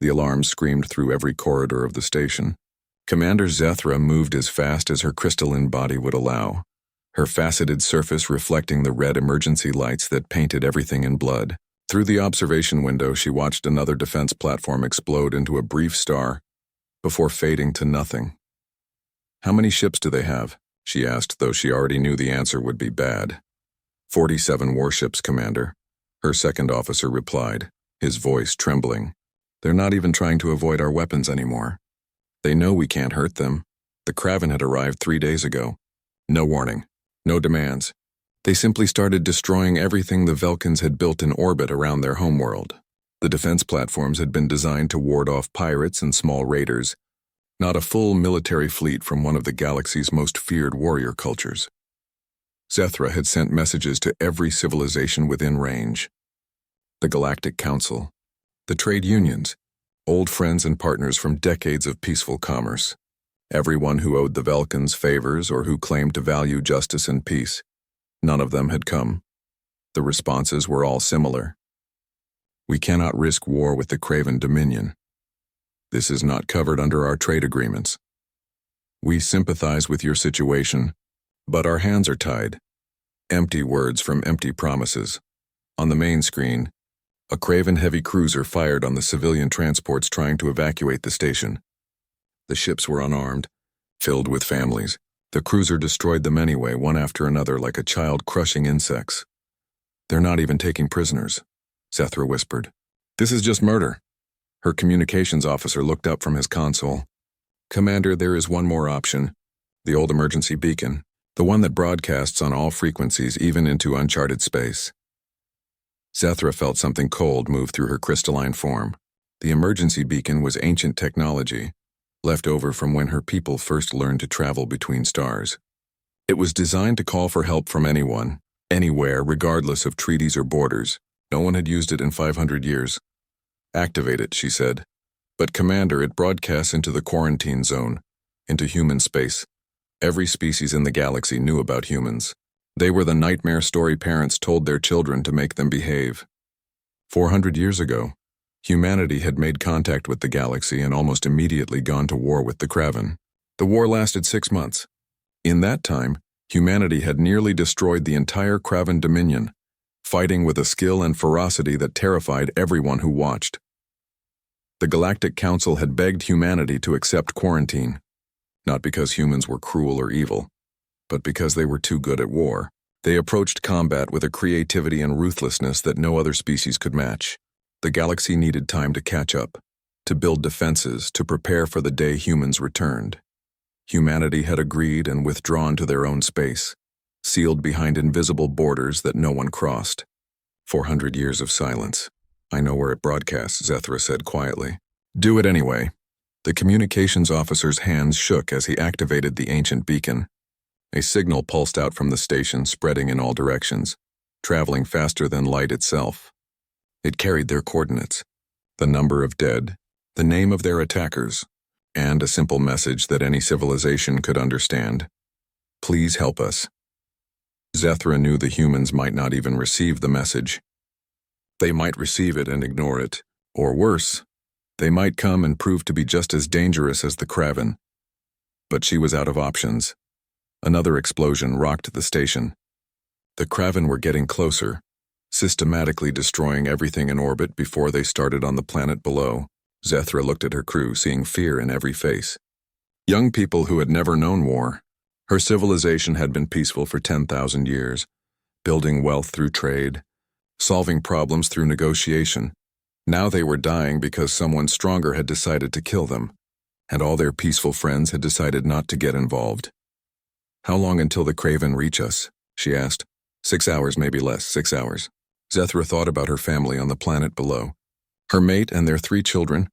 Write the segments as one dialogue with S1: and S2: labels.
S1: The alarm screamed through every corridor of the station. Commander Zethra moved as fast as her crystalline body would allow, her faceted surface reflecting the red emergency lights that painted everything in blood. Through the observation window, she watched another defense platform explode into a brief star before fading to nothing. "How many ships do they have?" she asked, though she already knew the answer would be bad. 47 warships, Commander," her second officer replied, his voice trembling. "They're not even trying to avoid our weapons anymore. They know we can't hurt them. The Kraven had arrived 3 days ago. No warning, no demands. They simply started destroying everything the Velkans had built in orbit around their homeworld. The defense platforms had been designed to ward off pirates and small raiders, not a full military fleet from one of the galaxy's most feared warrior cultures. Zethra had sent messages to every civilization within range. The Galactic Council, the trade unions, old friends and partners from decades of peaceful commerce, everyone who owed the Velkans favors or who claimed to value justice and peace. None of them had come. The responses were all similar. "We cannot risk war with the Kraven Dominion. This is not covered under our trade agreements. We sympathize with your situation, but our hands are tied." Empty words from empty promises. On the main screen, a Kraven heavy cruiser fired on the civilian transports trying to evacuate the station. The ships were unarmed, filled with families. The cruiser destroyed them anyway, one after another, like a child crushing insects. "They're not even taking prisoners," Zethra whispered. "This is just murder." Her communications officer looked up from his console. "Commander, there is one more option. The old emergency beacon, the one that broadcasts on all frequencies, even into uncharted space." Zethra felt something cold move through her crystalline form. The emergency beacon was ancient technology, left over from when her people first learned to travel between stars. It was designed to call for help from anyone, anywhere, regardless of treaties or borders. No one had used it in 500 years. "Activate it," she said. "But Commander, it broadcasts into the quarantine zone, into human space. Every species in the galaxy knew about humans. They were the nightmare story parents told their children to make them behave. 400 years ago, humanity had made contact with the galaxy and almost immediately gone to war with the Kraven. The war lasted 6 months. In that time, humanity had nearly destroyed the entire Kraven Dominion, fighting with a skill and ferocity that terrified everyone who watched. The Galactic Council had begged humanity to accept quarantine, not because humans were cruel or evil, but because they were too good at war. They approached combat with a creativity and ruthlessness that no other species could match. The galaxy needed time to catch up, to build defenses, to prepare for the day humans returned. Humanity had agreed and withdrawn to their own space, sealed behind invisible borders that no one crossed. 400 years of silence. "I know where it broadcasts," Zethra said quietly. "Do it anyway." The communications officer's hands shook as he activated the ancient beacon. A signal pulsed out from the station, spreading in all directions, traveling faster than light itself. It carried their coordinates, the number of dead, the name of their attackers, and a simple message that any civilization could understand. "Please help us." Zethra knew the humans might not even receive the message. They might receive it and ignore it, or worse, they might come and prove to be just as dangerous as the Kraven. But she was out of options. Another explosion rocked the station. The Kraven were getting closer, systematically destroying everything in orbit before they started on the planet below. Zethra looked at her crew, seeing fear in every face. Young people who had never known war. Her civilization had been peaceful for 10,000 years, building wealth through trade, solving problems through negotiation. Now they were dying because someone stronger had decided to kill them, and all their peaceful friends had decided not to get involved. "How long until the Kraven reach us?" she asked. 6 hours, maybe less, 6 hours. Zethra thought about her family on the planet below. Her mate and their 3 children,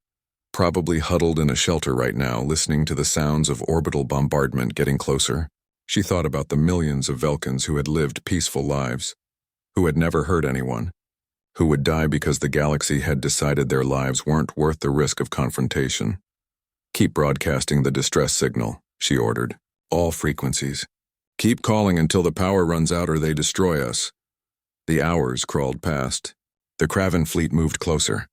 S1: probably huddled in a shelter right now, listening to the sounds of orbital bombardment getting closer. She thought about the millions of Velkans who had lived peaceful lives, who had never hurt anyone, who would die because the galaxy had decided their lives weren't worth the risk of confrontation. "Keep broadcasting the distress signal," she ordered. "All frequencies. Keep calling until the power runs out or they destroy us." The hours crawled past. The Kraven fleet moved closer.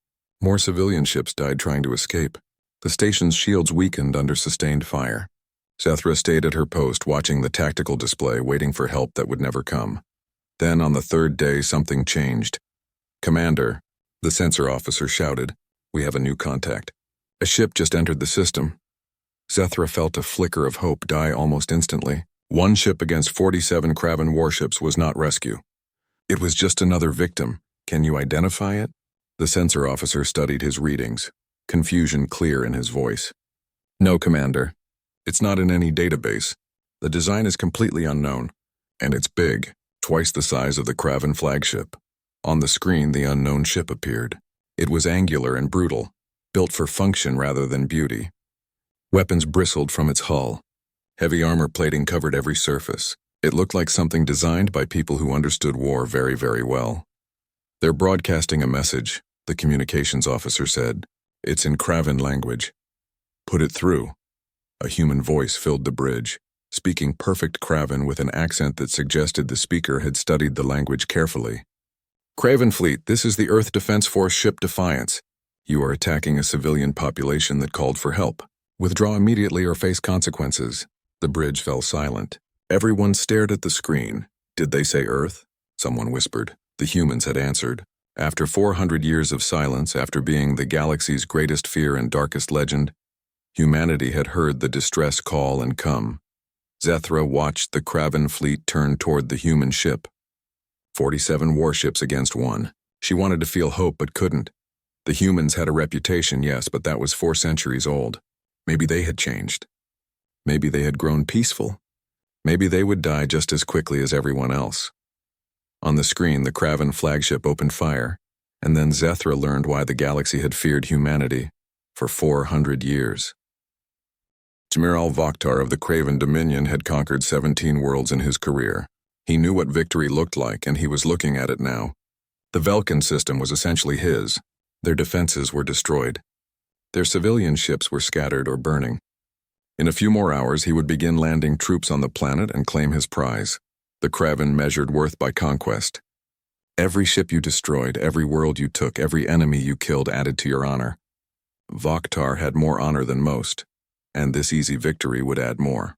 S1: More civilian ships died trying to escape. The station's shields weakened under sustained fire. Zethra stayed at her post, watching the tactical display, waiting for help that would never come. Then, on the third day, something changed. "Commander," the sensor officer shouted, "we have a new contact. A ship just entered the system." Zethra felt a flicker of hope die almost instantly. One ship against 47 Kraven warships was not rescue. It was just another victim. "Can you identify it?" The sensor officer studied his readings, confusion clear in his voice. "No, Commander. It's not in any database. The design is completely unknown, and it's big, twice the size of the Kraven flagship." On the screen, the unknown ship appeared. It was angular and brutal, built for function rather than beauty. Weapons bristled from its hull. Heavy armor plating covered every surface. It looked like something designed by people who understood war very, very well. "They're broadcasting a message," the communications officer said. "It's in Kraven language." "Put it through." A human voice filled the bridge, speaking perfect Kraven with an accent that suggested the speaker had studied the language carefully. "Kraven Fleet, this is the Earth Defense Force ship Defiance. You are attacking a civilian population that called for help. Withdraw immediately or face consequences." The bridge fell silent. Everyone stared at the screen. "Did they say Earth?" Someone whispered. The humans had answered. After 400 years of silence, after being the galaxy's greatest fear and darkest legend, humanity had heard the distress call and come. Zethra watched the Kraven fleet turn toward the human ship. 47 warships against one. She wanted to feel hope but couldn't. The humans had a reputation, yes, but that was 4 centuries old. Maybe they had changed. Maybe they had grown peaceful. Maybe they would die just as quickly as everyone else. On the screen, the Kraven flagship opened fire, and then Zethra learned why the galaxy had feared humanity for 400 years. Admiral Vokhtar of the Kraven Dominion had conquered 17 worlds in his career. He knew what victory looked like, and he was looking at it now. The Velkin system was essentially his. Their defenses were destroyed. Their civilian ships were scattered or burning. In a few more hours, he would begin landing troops on the planet and claim his prize. The Kraven measured worth by conquest. Every ship you destroyed, every world you took, every enemy you killed added to your honor. Vokhtar had more honor than most, and this easy victory would add more.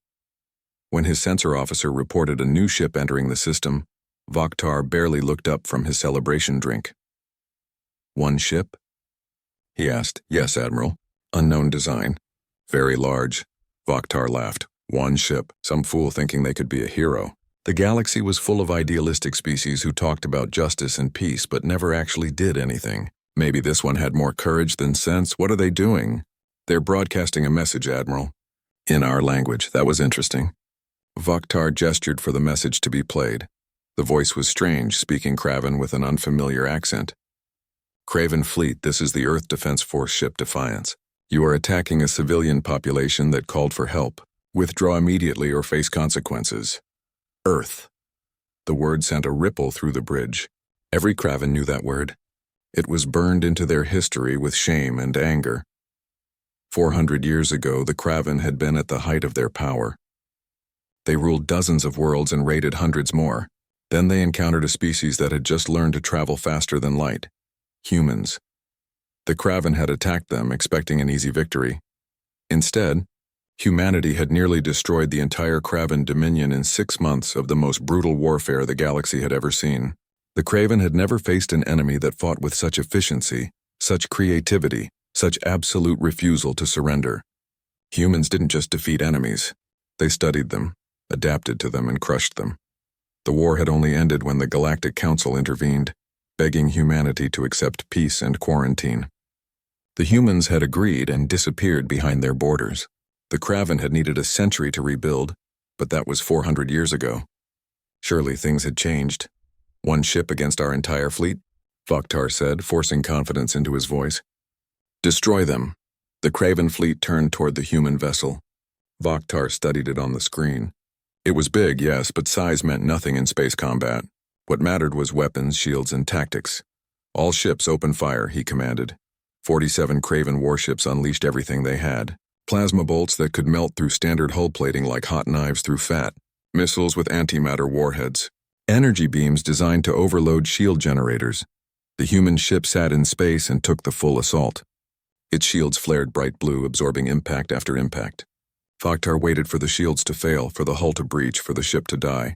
S1: When his sensor officer reported a new ship entering the system, Vokhtar barely looked up from his celebration drink. "One ship?" he asked. "Yes, Admiral. Unknown design. Very large." Vokhtar laughed. "One ship. Some fool thinking they could be a hero." The galaxy was full of idealistic species who talked about justice and peace but never actually did anything. Maybe this one had more courage than sense. "What are they doing?" "They're broadcasting a message, Admiral." "In our language. That was interesting." Vokhtar gestured for the message to be played. The voice was strange, speaking Kraven with an unfamiliar accent. "Kraven Fleet, this is the Earth Defense Force ship Defiance. You are attacking a civilian population that called for help. Withdraw immediately or face consequences." Earth. The word sent a ripple through the bridge. Every Kraven knew that word. It was burned into their history with shame and anger. 400 years ago, the Kraven had been at the height of their power. They ruled dozens of worlds and raided hundreds more. Then they encountered a species that had just learned to travel faster than light. Humans. The Kraven had attacked them, expecting an easy victory. Instead, humanity had nearly destroyed the entire Kraven Dominion in 6 months of the most brutal warfare the galaxy had ever seen. The Kraven had never faced an enemy that fought with such efficiency, such creativity, such absolute refusal to surrender. Humans didn't just defeat enemies. They studied them, adapted to them, and crushed them. The war had only ended when the Galactic Council intervened, begging humanity to accept peace and quarantine. The humans had agreed and disappeared behind their borders. The Kraven had needed a century to rebuild, but that was 400 years ago. Surely things had changed. "One ship against our entire fleet?" Vokhtar said, forcing confidence into his voice. "Destroy them." The Kraven fleet turned toward the human vessel. Vokhtar studied it on the screen. It was big, yes, but size meant nothing in space combat. What mattered was weapons, shields, and tactics. "All ships open fire," he commanded. 47 Kraven warships unleashed everything they had. Plasma bolts that could melt through standard hull plating like hot knives through fat. Missiles with antimatter warheads. Energy beams designed to overload shield generators. The human ship sat in space and took the full assault. Its shields flared bright blue, absorbing impact after impact. Vaktar waited for the shields to fail, for the hull to breach, for the ship to die.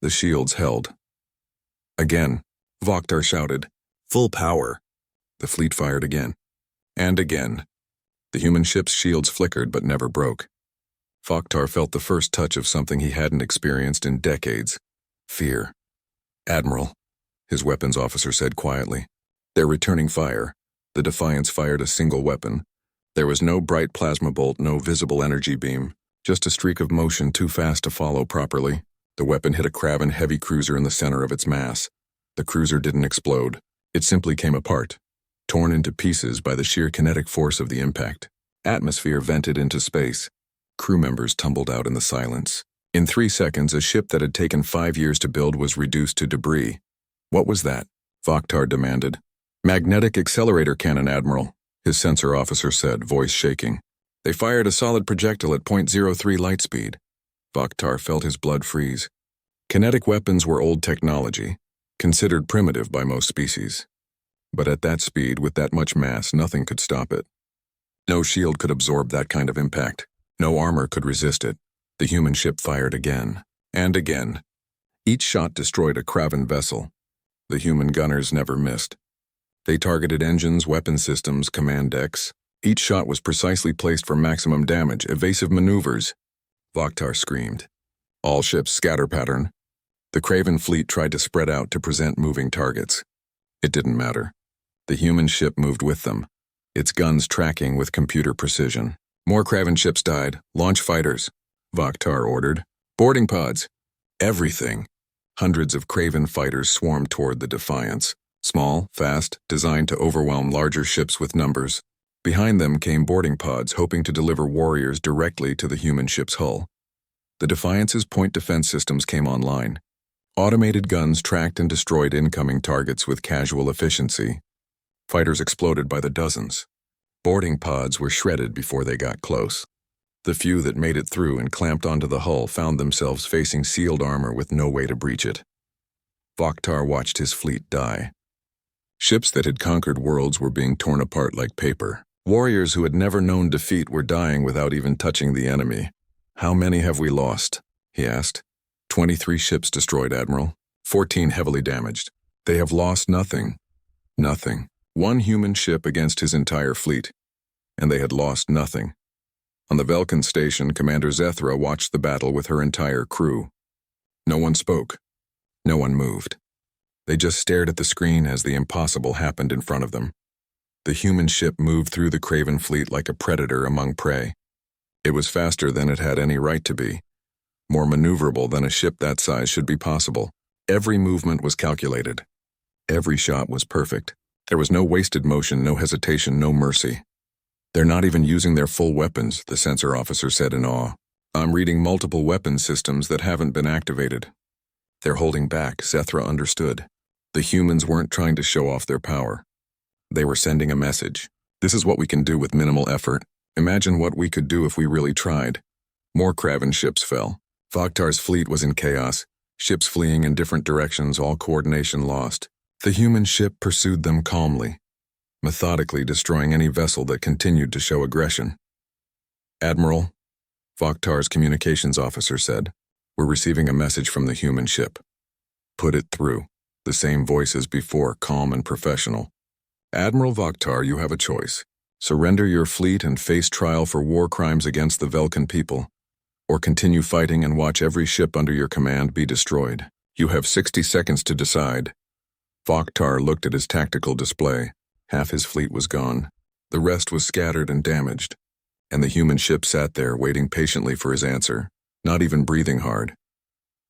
S1: The shields held. Again, Vaktar shouted, "Full power!" The fleet fired again. And again. The human ship's shields flickered but never broke. Vaktar felt the first touch of something he hadn't experienced in decades. Fear. "Admiral," his weapons officer said quietly. "They're returning fire." The Defiance fired a single weapon. There was no bright plasma bolt, no visible energy beam, just a streak of motion too fast to follow properly. The weapon hit a Kraven heavy cruiser in the center of its mass. The cruiser didn't explode. It simply came apart, torn into pieces by the sheer kinetic force of the impact. Atmosphere vented into space. Crew members tumbled out in the silence. In 3 seconds, a ship that had taken 5 years to build was reduced to debris. "What was that?" Vaktar demanded. "Magnetic accelerator cannon, Admiral," his sensor officer said, voice shaking. "They fired a solid projectile at .03 light speed." Vaktar felt his blood freeze. Kinetic weapons were old technology, considered primitive by most species. But at that speed, with that much mass, nothing could stop it. No shield could absorb that kind of impact. No armor could resist it. The human ship fired again, and again. Each shot destroyed a Kraven vessel. The human gunners never missed. They targeted engines, weapon systems, command decks. Each shot was precisely placed for maximum damage, evasive maneuvers. Vaktar screamed. "All ships scatter pattern." The Kraven fleet tried to spread out to present moving targets. It didn't matter. The human ship moved with them, its guns tracking with computer precision. More Kraven ships died. "Launch fighters," Vaktar ordered. "Boarding pods." Everything. Hundreds of Kraven fighters swarmed toward the Defiance. Small, fast, designed to overwhelm larger ships with numbers. Behind them came boarding pods, hoping to deliver warriors directly to the human ship's hull. The Defiance's point defense systems came online. Automated guns tracked and destroyed incoming targets with casual efficiency. Fighters exploded by the dozens. Boarding pods were shredded before they got close. The few that made it through and clamped onto the hull found themselves facing sealed armor with no way to breach it. Vaktar watched his fleet die. Ships that had conquered worlds were being torn apart like paper. Warriors who had never known defeat were dying without even touching the enemy. "How many have we lost?" he asked. 23 ships destroyed, Admiral. 14 heavily damaged. They have lost nothing. Nothing. One human ship against his entire fleet. And they had lost nothing. On the Velkin station, Commander Zethra watched the battle with her entire crew. No one spoke. No one moved. They just stared at the screen as the impossible happened in front of them. The human ship moved through the Kraven fleet like a predator among prey. It was faster than it had any right to be. More maneuverable than a ship that size should be possible. Every movement was calculated. Every shot was perfect. There was no wasted motion, no hesitation, no mercy. "They're not even using their full weapons," the sensor officer said in awe. "I'm reading multiple weapon systems that haven't been activated." "They're holding back," Zethra understood. The humans weren't trying to show off their power. They were sending a message. "This is what we can do with minimal effort. Imagine what we could do if we really tried." More Kraven ships fell. Vaktar's fleet was in chaos, ships fleeing in different directions, all coordination lost. The human ship pursued them calmly, methodically destroying any vessel that continued to show aggression. "Admiral," Vaktar's communications officer said, "we're receiving a message from the human ship." "Put it through." The same voice as before, calm and professional. "Admiral Vaktar, you have a choice. Surrender your fleet and face trial for war crimes against the Velkin people, or continue fighting and watch every ship under your command be destroyed. You have 60 seconds to decide." Vaktar looked at his tactical display. Half his fleet was gone. The rest was scattered and damaged. And the human ship sat there waiting patiently for his answer, not even breathing hard.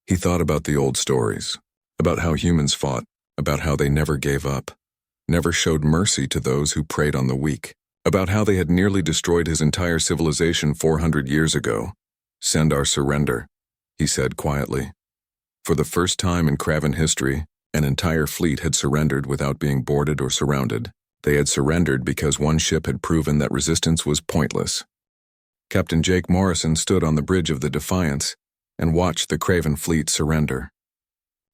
S1: He thought about the old stories, about how humans fought, about how they never gave up, never showed mercy to those who preyed on the weak, about how they had nearly destroyed his entire civilization 400 years ago. "Send our surrender," he said quietly. For the first time in Kraven history, an entire fleet had surrendered without being boarded or surrounded. They had surrendered because one ship had proven that resistance was pointless. Captain Jake Morrison stood on the bridge of the Defiance and watched the Kraven fleet surrender.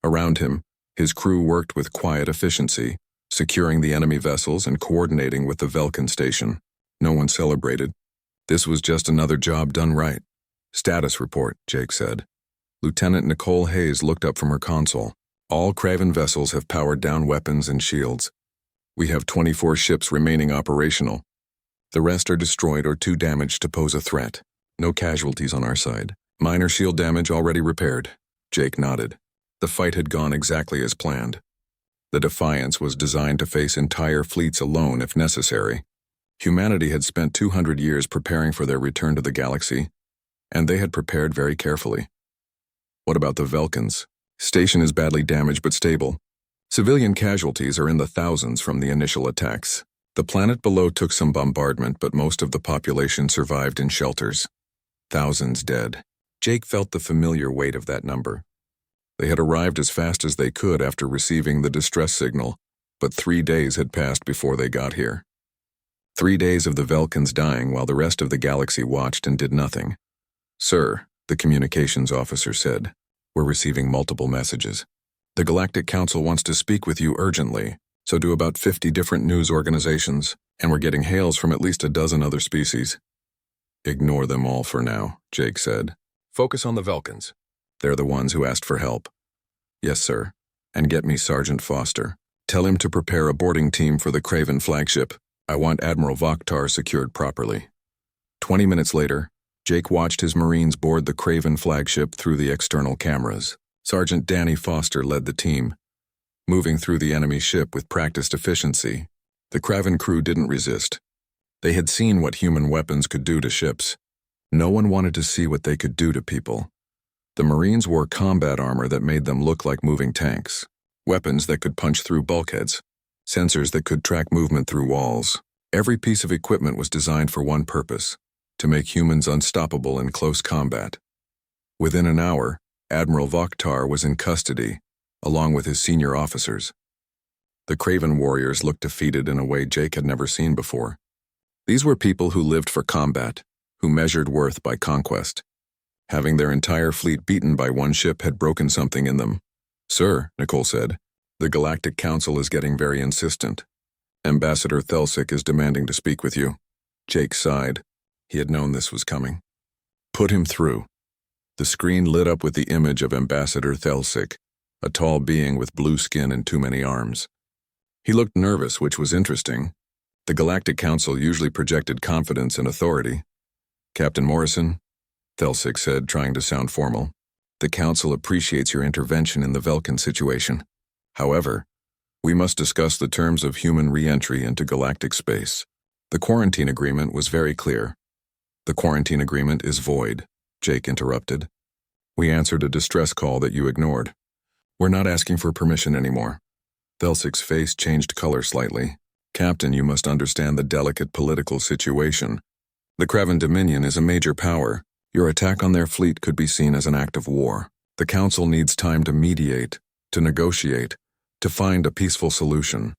S1: Around him, his crew worked with quiet efficiency, securing the enemy vessels and coordinating with the Velkin station. No one celebrated. This was just another job done right. Status report, Jake said. Lieutenant Nicole Hayes looked up from her console. All Kraven vessels have powered down weapons and shields. We have 24 ships remaining operational. The rest are destroyed or too damaged to pose a threat. No casualties on our side. Minor shield damage already repaired. Jake nodded. The fight had gone exactly as planned. The Defiance was designed to face entire fleets alone if necessary. Humanity had spent 200 years preparing for their return to the galaxy, and they had prepared very carefully. What about the Velkins? Station is badly damaged but stable. Civilian casualties are in the thousands from the initial attacks. The planet below took some bombardment, but most of the population survived in shelters. Thousands dead. Jake felt the familiar weight of that number. They had arrived as fast as they could after receiving the distress signal, but 3 days had passed before they got here. 3 days of the Velkins dying while the rest of the galaxy watched and did nothing. Sir, the communications officer said, we're receiving multiple messages. The Galactic Council wants to speak with you urgently, so do about 50 different news organizations, and we're getting hails from at least a dozen other species. Ignore them all for now, Jake said. Focus on the Velkins. They're the ones who asked for help. Yes, sir. And get me Sergeant Foster. Tell him to prepare a boarding team for the Kraven flagship. I want Admiral Vokhtar secured properly. 20 minutes later, Jake watched his Marines board the Kraven flagship through the external cameras. Sergeant Danny Foster led the team, moving through the enemy ship with practiced efficiency. The Kraven crew didn't resist. They had seen what human weapons could do to ships. No one wanted to see what they could do to people. The Marines wore combat armor that made them look like moving tanks, weapons that could punch through bulkheads, sensors that could track movement through walls. Every piece of equipment was designed for one purpose: to make humans unstoppable in close combat. Within an hour, Admiral Vokhtar was in custody, along with his senior officers. The Kraven warriors looked defeated in a way Jake had never seen before. These were people who lived for combat, who measured worth by conquest. Having their entire fleet beaten by one ship had broken something in them. Sir, Nicole said, the Galactic Council is getting very insistent. Ambassador Thelsik is demanding to speak with you. Jake sighed. He had known this was coming. Put him through. The screen lit up with the image of Ambassador Thelsik, a tall being with blue skin and too many arms. He looked nervous, which was interesting. The Galactic Council usually projected confidence and authority. Captain Morrison, Thelsik said, trying to sound formal, the Council appreciates your intervention in the Velkin situation. However, we must discuss the terms of human re-entry into galactic space. The quarantine agreement was very clear. The quarantine agreement is void, Jake interrupted. We answered a distress call that you ignored. We're not asking for permission anymore. Thelsik's face changed color slightly. Captain, you must understand the delicate political situation. The Kraven Dominion is a major power. Your attack on their fleet could be seen as an act of war. The Council needs time to mediate, to negotiate, to find a peaceful solution.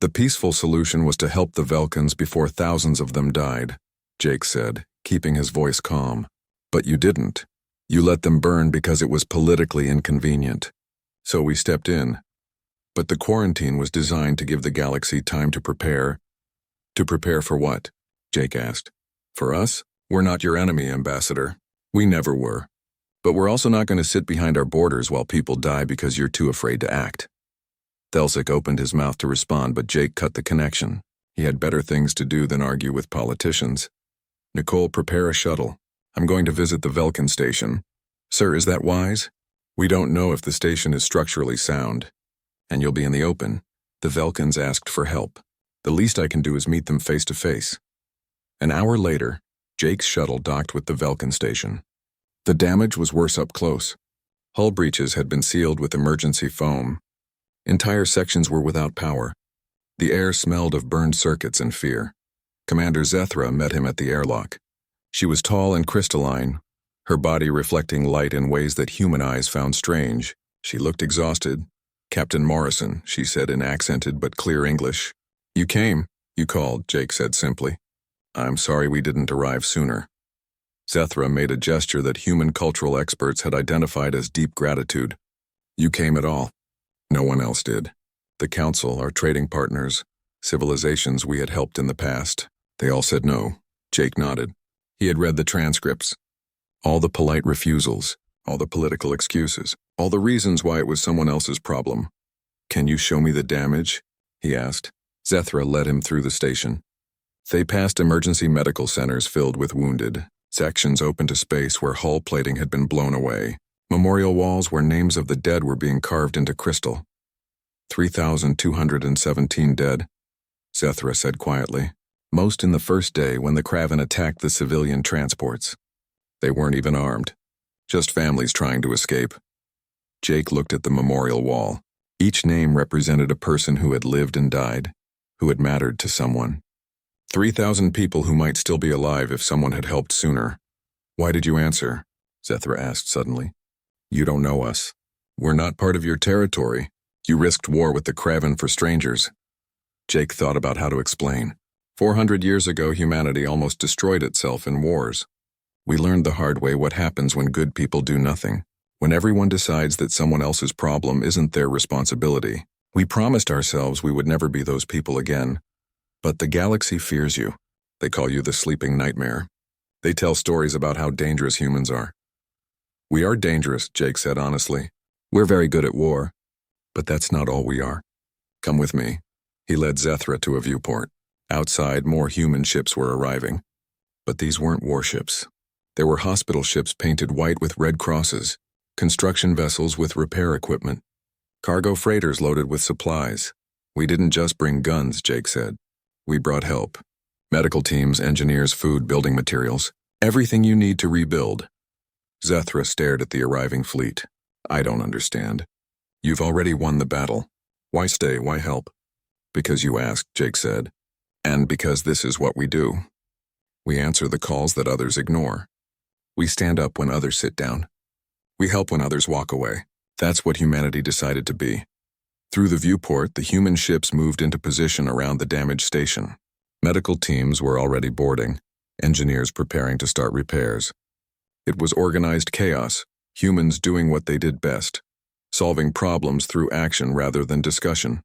S1: The peaceful solution was to help the Velkins before thousands of them died, Jake said, keeping his voice calm. But you didn't. You let them burn because it was politically inconvenient. So we stepped in. But the quarantine was designed to give the galaxy time to prepare. To prepare for what? Jake asked. For us? We're not your enemy, Ambassador. We never were. But we're also not going to sit behind our borders while people die because you're too afraid to act. Thelsik opened his mouth to respond, but Jake cut the connection. He had better things to do than argue with politicians. Nicole, prepare a shuttle. I'm going to visit the Velkin station. Sir, is that wise? We don't know if the station is structurally sound. And you'll be in the open. The Velkins asked for help. The least I can do is meet them face to face. An hour later, Jake's shuttle docked with the Velkin station. The damage was worse up close. Hull breaches had been sealed with emergency foam. Entire sections were without power. The air smelled of burned circuits and fear. Commander Zethra met him at the airlock. She was tall and crystalline, her body reflecting light in ways that human eyes found strange. She looked exhausted. Captain Morrison, she said in accented but clear English. You came, you called, Jake said simply. I'm sorry we didn't arrive sooner. Zethra made a gesture that human cultural experts had identified as deep gratitude. You came at all. No one else did. The council, our trading partners, civilizations we had helped in the past. They all said no. Jake nodded. He had read the transcripts. All the polite refusals, all the political excuses, all the reasons why it was someone else's problem. Can you show me the damage? He asked. Zethra led him through the station. They passed emergency medical centers filled with wounded, sections open to space where hull plating had been blown away, memorial walls where names of the dead were being carved into crystal. 3,217 dead, Zethra said quietly. Most in the first day when the Kraven attacked the civilian transports. They weren't even armed. Just families trying to escape. Jake looked at the memorial wall. Each name represented a person who had lived and died, who had mattered to someone. 3,000 people who might still be alive if someone had helped sooner. Why did you answer? Zethra asked suddenly. You don't know us. We're not part of your territory. You risked war with the Kraven for strangers. Jake thought about how to explain. 400 years ago, humanity almost destroyed itself in wars. We learned the hard way what happens when good people do nothing, when everyone decides that someone else's problem isn't their responsibility. We promised ourselves we would never be those people again. But the galaxy fears you. They call you the sleeping nightmare. They tell stories about how dangerous humans are. We are dangerous, Jake said honestly. We're very good at war. But that's not all we are. Come with me. He led Zethra to a viewport. Outside, more human ships were arriving. But these weren't warships. There were hospital ships painted white with red crosses, construction vessels with repair equipment, cargo freighters loaded with supplies. We didn't just bring guns, Jake said. We brought help. Medical teams, engineers, food, building materials. Everything you need to rebuild. Zethra stared at the arriving fleet. I don't understand. You've already won the battle. Why stay? Why help? Because you asked, Jake said. And because this is what we do. We answer the calls that others ignore. We stand up when others sit down. We help when others walk away. That's what humanity decided to be. Through the viewport, the human ships moved into position around the damaged station. Medical teams were already boarding, engineers preparing to start repairs. It was organized chaos, humans doing what they did best, solving problems through action rather than discussion.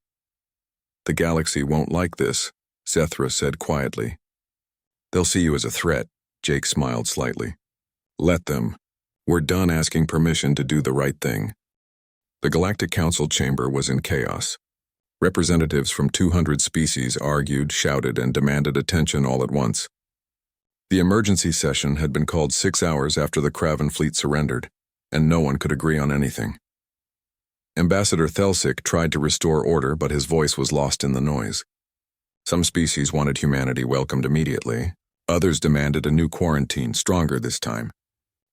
S1: The galaxy won't like this, Zethra said quietly. They'll see you as a threat, Jake smiled slightly. Let them. We're done asking permission to do the right thing. The Galactic Council chamber was in chaos. Representatives from 200 species argued, shouted, and demanded attention all at once. The emergency session had been called 6 hours after the Kraven fleet surrendered, and no one could agree on anything. Ambassador Thelsik tried to restore order, but his voice was lost in the noise. Some species wanted humanity welcomed immediately. Others demanded a new quarantine, stronger this time.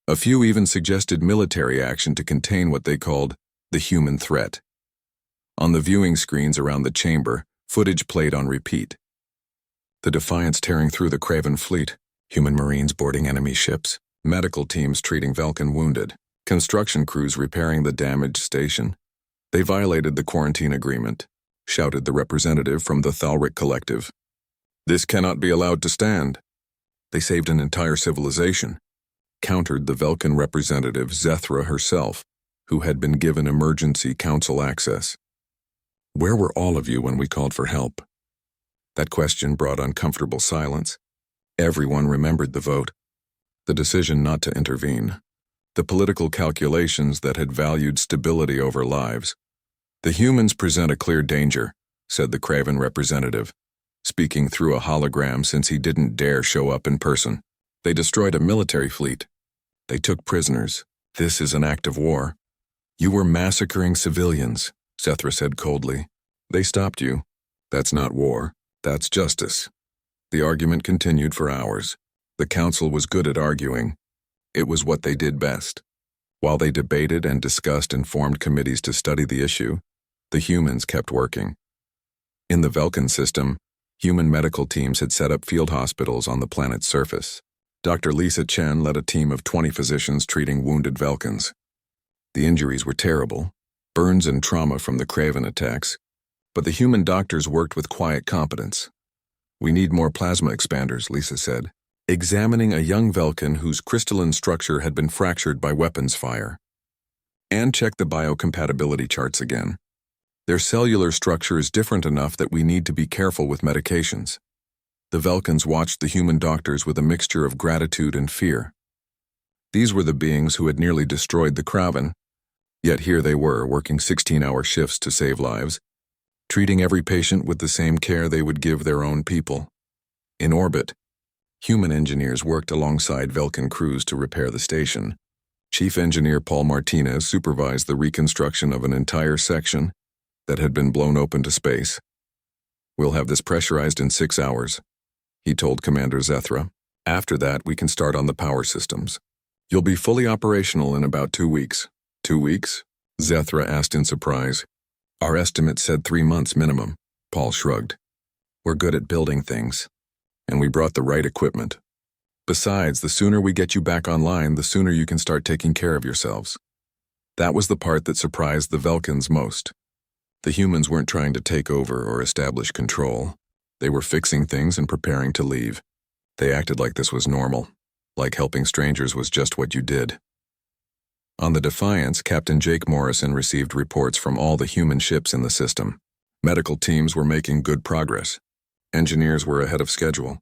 S1: A few even suggested military action to contain what they called the human threat. On the viewing screens around the chamber, footage played on repeat. The Defiance tearing through the Kraven fleet, human marines boarding enemy ships, medical teams treating Vulcan wounded, construction crews repairing the damaged station. They violated the quarantine agreement, shouted the representative from the Thalric Collective. This cannot be allowed to stand. They saved an entire civilization, countered the Vulcan representative Zethra herself, who had been given emergency council access. Where were all of you when we called for help? That question brought uncomfortable silence. Everyone remembered the vote, the decision not to intervene, the political calculations that had valued stability over lives. The humans present a clear danger, said the Kraven representative, speaking through a hologram since he didn't dare show up in person. They destroyed a military fleet. They took prisoners. This is an act of war. You were massacring civilians, Zethra said coldly. They stopped you. That's not war. That's justice. The argument continued for hours. The council was good at arguing. It was what they did best. While they debated and discussed and formed committees to study the issue, the humans kept working. In the Vulcan system, human medical teams had set up field hospitals on the planet's surface. Dr. Lisa Chen led a team of 20 physicians treating wounded Vulcans. The injuries were terrible, burns and trauma from the Kraven attacks, but the human doctors worked with quiet competence. We need more plasma expanders, Lisa said, examining a young Vulcan whose crystalline structure had been fractured by weapons fire. And check the biocompatibility charts again. Their cellular structure is different enough that we need to be careful with medications. The Velkans watched the human doctors with a mixture of gratitude and fear. These were the beings who had nearly destroyed the Kraven, yet here they were, working 16-hour shifts to save lives, treating every patient with the same care they would give their own people. In orbit, human engineers worked alongside Velkan crews to repair the station. Chief Engineer Paul Martinez supervised the reconstruction of an entire section that had been blown open to space. "We'll have this pressurized in 6 hours," he told Commander Zethra. "After that, we can start on the power systems. You'll be fully operational in about 2 weeks. 2 weeks? Zethra asked in surprise. Our estimate said 3 months minimum. Paul shrugged. We're good at building things. And we brought the right equipment. Besides, the sooner we get you back online, the sooner you can start taking care of yourselves. That was the part that surprised the Velkans most. The humans weren't trying to take over or establish control. They were fixing things and preparing to leave. They acted like this was normal, like helping strangers was just what you did. On the Defiance, Captain Jake Morrison received reports from all the human ships in the system. Medical teams were making good progress. Engineers were ahead of schedule.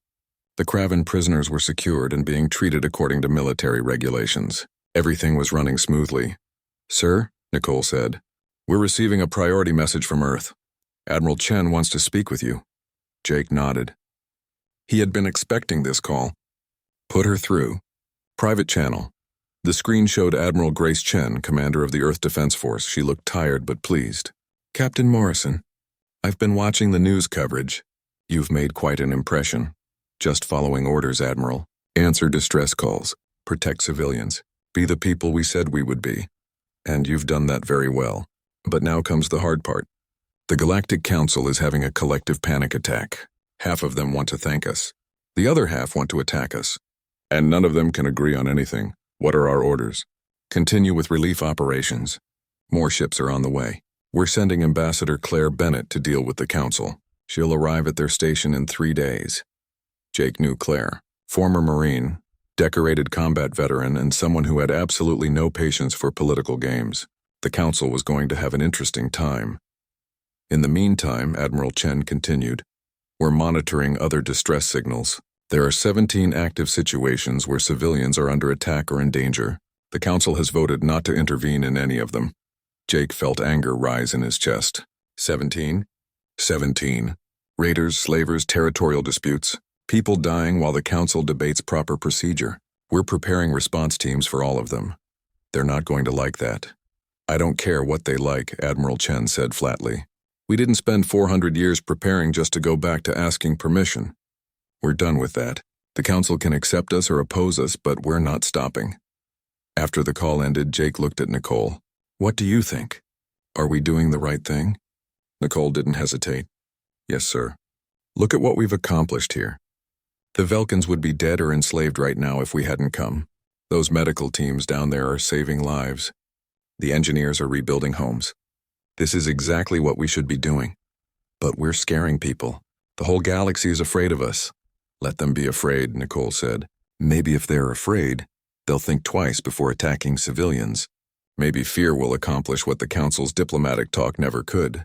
S1: The Kraven prisoners were secured and being treated according to military regulations. Everything was running smoothly. Sir, Nicole said, we're receiving a priority message from Earth. Admiral Chen wants to speak with you. Jake nodded. He had been expecting this call. Put her through. Private channel. The screen showed Admiral Grace Chen, commander of the Earth Defense Force. She looked tired but pleased. Captain Morrison, I've been watching the news coverage. You've made quite an impression. Just following orders, Admiral. Answer distress calls. Protect civilians. Be the people we said we would be. And you've done that very well. But now comes the hard part. The Galactic Council is having a collective panic attack. Half of them want to thank us. The other half want to attack us. And none of them can agree on anything. What are our orders? Continue with relief operations. More ships are on the way. We're sending Ambassador Claire Bennett to deal with the Council. She'll arrive at their station in 3 days. Jake knew Claire, former Marine, decorated combat veteran, and someone who had absolutely no patience for political games. The Council was going to have an interesting time. In the meantime, Admiral Chen continued, we're monitoring other distress signals. There are 17 active situations where civilians are under attack or in danger. The Council has voted not to intervene in any of them. Jake felt anger rise in his chest. 17? 17. Raiders, slavers, territorial disputes. People dying while the Council debates proper procedure. We're preparing response teams for all of them. They're not going to like that. I don't care what they like, Admiral Chen said flatly. We didn't spend 400 years preparing just to go back to asking permission. We're done with that. The Council can accept us or oppose us, but we're not stopping. After the call ended, Jake looked at Nicole. What do you think? Are we doing the right thing? Nicole didn't hesitate. Yes, sir. Look at what we've accomplished here. The Velkans would be dead or enslaved right now if we hadn't come. Those medical teams down there are saving lives. The engineers are rebuilding homes. This is exactly what we should be doing. But we're scaring people. The whole galaxy is afraid of us. Let them be afraid, Nicole said. Maybe if they're afraid, they'll think twice before attacking civilians. Maybe fear will accomplish what the Council's diplomatic talk never could.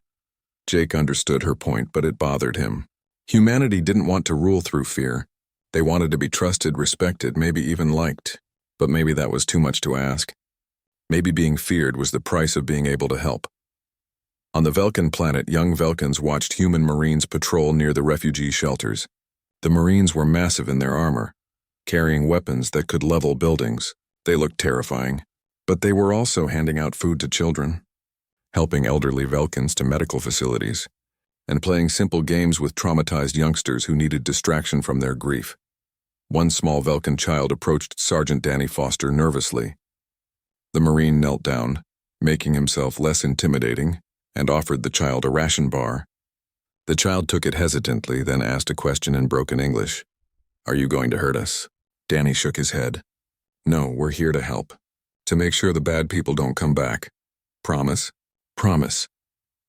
S1: Jake understood her point, but it bothered him. Humanity didn't want to rule through fear. They wanted to be trusted, respected, maybe even liked. But maybe that was too much to ask. Maybe being feared was the price of being able to help. On the Velkan planet, young Velkans watched human Marines patrol near the refugee shelters. The Marines were massive in their armor, carrying weapons that could level buildings. They looked terrifying. But they were also handing out food to children, helping elderly Velkans to medical facilities, and playing simple games with traumatized youngsters who needed distraction from their grief. One small Velkan child approached Sergeant Danny Foster nervously. The Marine knelt down, making himself less intimidating, and offered the child a ration bar. The child took it hesitantly, then asked a question in broken English. Are you going to hurt us? Danny shook his head. No, we're here to help. To make sure the bad people don't come back. Promise? Promise.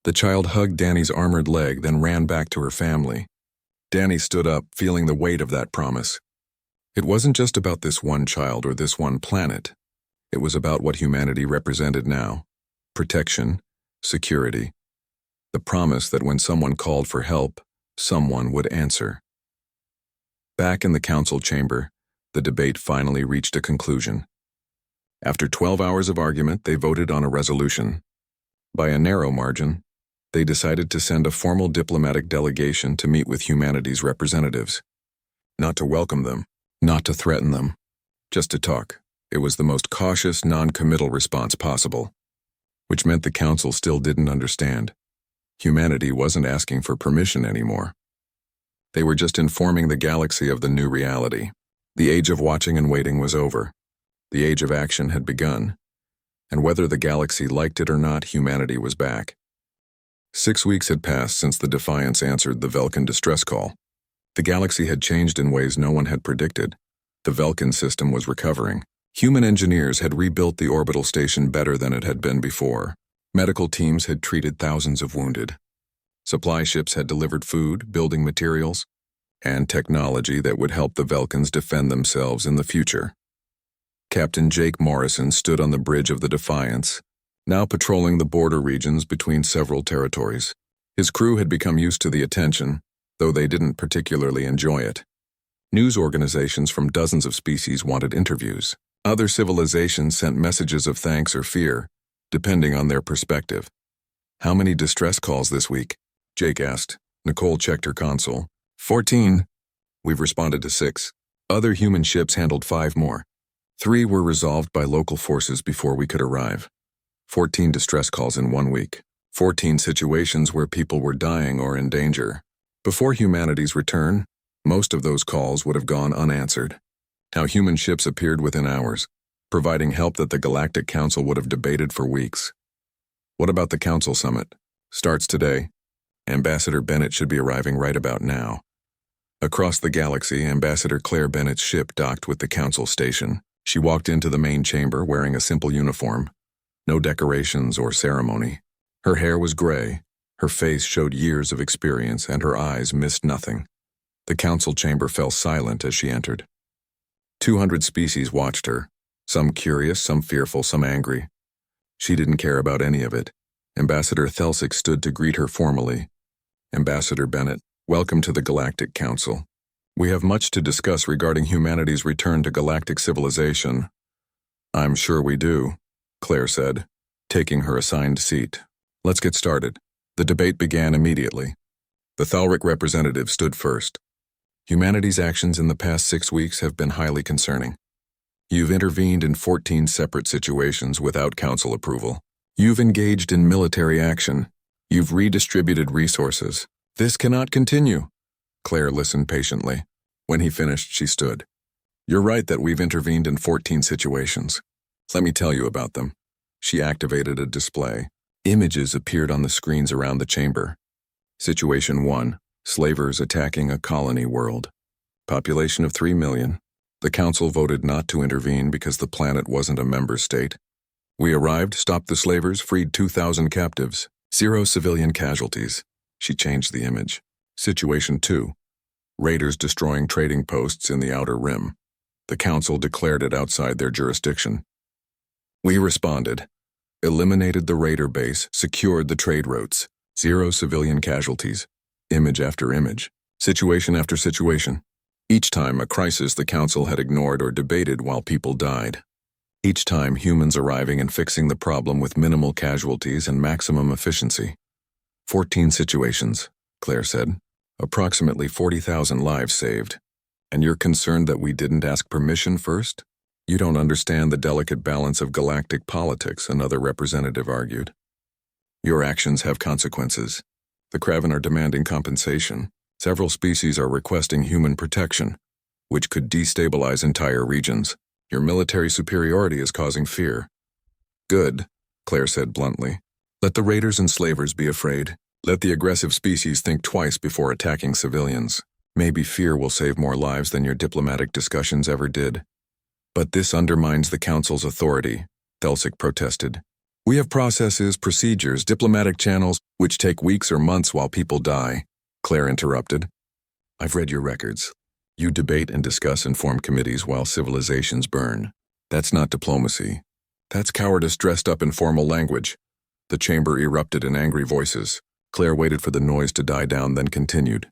S1: The child hugged Danny's armored leg, then ran back to her family. Danny stood up, feeling the weight of that promise. It wasn't just about this one child or this one planet. It was about what humanity represented now. Protection, security. The promise that when someone called for help, someone would answer. Back in the council chamber, the debate finally reached a conclusion. After 12 hours of argument, they voted on a resolution. By a narrow margin, they decided to send a formal diplomatic delegation to meet with humanity's representatives. Not to welcome them, not to threaten them, just to talk. It was the most cautious, non-committal response possible, which meant the council still didn't understand. Humanity wasn't asking for permission anymore. They were just informing the galaxy of the new reality. The age of watching and waiting was over. The age of action had begun. And whether the galaxy liked it or not, humanity was back. 6 weeks had passed since the Defiance answered the Vulcan distress call. The galaxy had changed in ways no one had predicted. The Vulcan system was recovering. Human engineers had rebuilt the orbital station better than it had been before. Medical teams had treated thousands of wounded. Supply ships had delivered food, building materials, and technology that would help the Vulcans defend themselves in the future. Captain Jake Morrison stood on the bridge of the Defiance, now patrolling the border regions between several territories. His crew had become used to the attention, though they didn't particularly enjoy it. News organizations from dozens of species wanted interviews. Other civilizations sent messages of thanks or fear, depending on their perspective. "How many distress calls this week?" Jake asked. Nicole checked her console. 14. "We've responded to 6. Other human ships handled 5 more. 3 were resolved by local forces before we could arrive. 14 distress calls in 1 week. 14 situations where people were dying or in danger. Before humanity's return, most of those calls would have gone unanswered. Now human ships appeared within hours, providing help that the Galactic Council would have debated for weeks. What about the Council Summit? Starts today. Ambassador Bennett should be arriving right about now. Across the galaxy, Ambassador Claire Bennett's ship docked with the Council station. She walked into the main chamber wearing a simple uniform. No decorations or ceremony. Her hair was gray, her face showed years of experience, and her eyes missed nothing. The council chamber fell silent as she entered. 200 species watched her, some curious, some fearful, some angry. She didn't care about any of it. Ambassador Thelsic stood to greet her formally. "Ambassador Bennett, welcome to the Galactic Council. We have much to discuss regarding humanity's return to galactic civilization." "I'm sure we do," Claire said, taking her assigned seat. "Let's get started." The debate began immediately. The Thalric representative stood first. "Humanity's actions in the past 6 weeks have been highly concerning. You've intervened in 14 separate situations without council approval. You've engaged in military action. You've redistributed resources. This cannot continue." Claire listened patiently. When he finished, she stood. "You're right that we've intervened in 14 situations. Let me tell you about them." She activated a display. Images appeared on the screens around the chamber. Situation 1. Slavers attacking a colony world. Population of 3 million. The council voted not to intervene because the planet wasn't a member state. We arrived, stopped the slavers, freed 2,000 captives. 0 civilian casualties. She changed the image. Situation 2. Raiders destroying trading posts in the Outer Rim. The council declared it outside their jurisdiction. We responded. Eliminated the raider base, secured the trade routes. 0 civilian casualties. Image after image. Situation after situation. Each time a crisis the council had ignored or debated while people died. Each time humans arriving and fixing the problem with minimal casualties and maximum efficiency. 14 situations, Claire said. Approximately 40,000 lives saved. And you're concerned that we didn't ask permission first? You don't understand the delicate balance of galactic politics, another representative argued. Your actions have consequences. The Kraven are demanding compensation. Several species are requesting human protection, which could destabilize entire regions. Your military superiority is causing fear. Good, Claire said bluntly. Let the raiders and slavers be afraid. Let the aggressive species think twice before attacking civilians. Maybe fear will save more lives than your diplomatic discussions ever did. But this undermines the Council's authority, Thelsic protested. We have processes, procedures, diplomatic channels, which take weeks or months while people die, Claire interrupted. I've read your records. You debate and discuss and form committees while civilizations burn. That's not diplomacy. That's cowardice dressed up in formal language. The chamber erupted in angry voices. Claire waited for the noise to die down, then continued.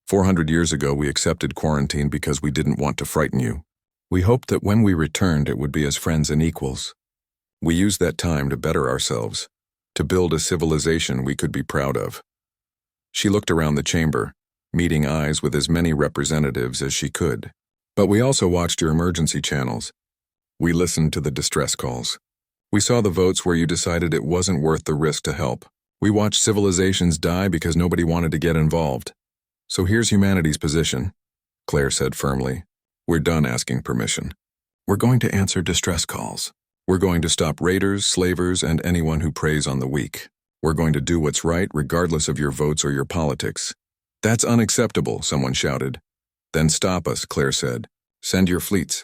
S1: 400 years ago, we accepted quarantine because we didn't want to frighten you. We hoped that when we returned, it would be as friends and equals. We used that time to better ourselves, to build a civilization we could be proud of. She looked around the chamber, meeting eyes with as many representatives as she could. But we also watched your emergency channels. We listened to the distress calls. We saw the votes where you decided it wasn't worth the risk to help. We watched civilizations die because nobody wanted to get involved. So here's humanity's position, Claire said firmly. We're done asking permission. We're going to answer distress calls. We're going to stop raiders, slavers, and anyone who preys on the weak. We're going to do what's right regardless of your votes or your politics. That's unacceptable, someone shouted. Then stop us, Claire said. Send your fleets.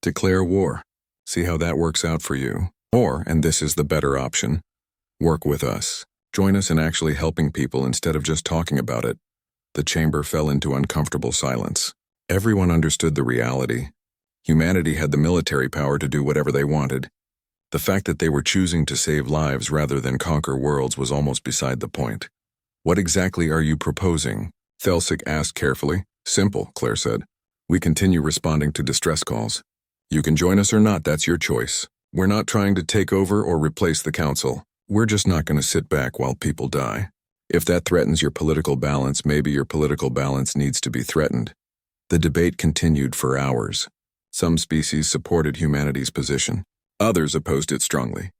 S1: Declare war. See how that works out for you. Or, and this is the better option, work with us. Join us in actually helping people instead of just talking about it. The chamber fell into uncomfortable silence. Everyone understood the reality. Humanity had the military power to do whatever they wanted. The fact that they were choosing to save lives rather than conquer worlds was almost beside the point. What exactly are you proposing? Thelsik asked carefully. Simple, Claire said. We continue responding to distress calls. You can join us or not, that's your choice. We're not trying to take over or replace the council. We're just not going to sit back while people die. If that threatens your political balance, maybe your political balance needs to be threatened. The debate continued for hours. Some species supported humanity's position. Others opposed it strongly.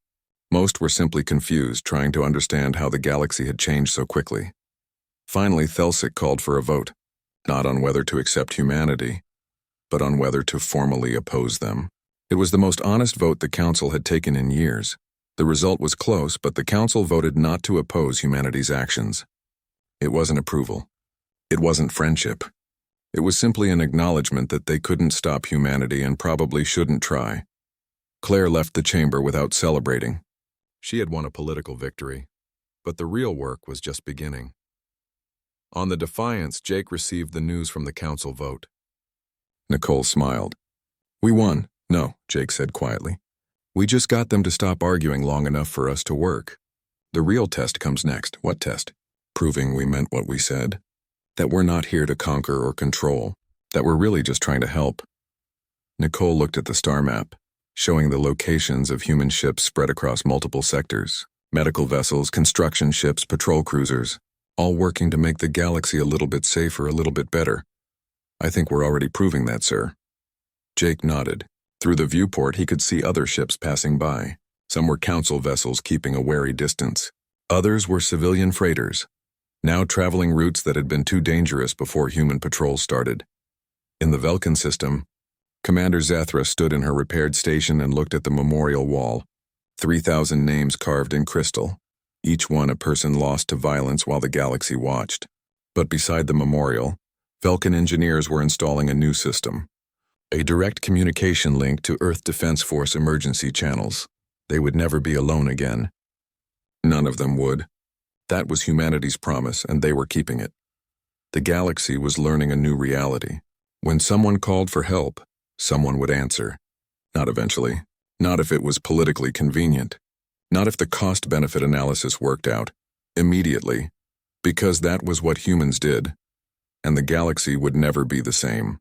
S1: Most were simply confused, trying to understand how the galaxy had changed so quickly. Finally, Thelsik called for a vote, not on whether to accept humanity, but on whether to formally oppose them. It was the most honest vote the Council had taken in years. The result was close, but the Council voted not to oppose humanity's actions. It wasn't approval. It wasn't friendship. It was simply an acknowledgement that they couldn't stop humanity and probably shouldn't try. Claire left the chamber without celebrating. She had won a political victory, but the real work was just beginning. On the Defiance, Jake received the news from the Council vote. Nicole smiled. We won. No, Jake said quietly. We just got them to stop arguing long enough for us to work. The real test comes next. What test? Proving we meant what we said. That we're not here to conquer or control. That we're really just trying to help. Nicole looked at the star map, showing the locations of human ships spread across multiple sectors. Medical vessels, construction ships, patrol cruisers, all working to make the galaxy a little bit safer, a little bit better. I think we're already proving that, sir. Jake nodded. Through the viewport, he could see other ships passing by. Some were council vessels keeping a wary distance. Others were civilian freighters, now traveling routes that had been too dangerous before human patrols started. In the Velkin system, Commander Zethra stood in her repaired station and looked at the memorial wall. 3,000 names carved in crystal, each one a person lost to violence while the galaxy watched. But beside the memorial, Velkin engineers were installing a new system. A direct communication link to Earth Defense Force emergency channels. They would never be alone again. None of them would. That was humanity's promise, and they were keeping it. The galaxy was learning a new reality. When someone called for help, someone would answer. Not eventually. Not if it was politically convenient. Not if the cost-benefit analysis worked out. Immediately. Because that was what humans did. And the galaxy would never be the same.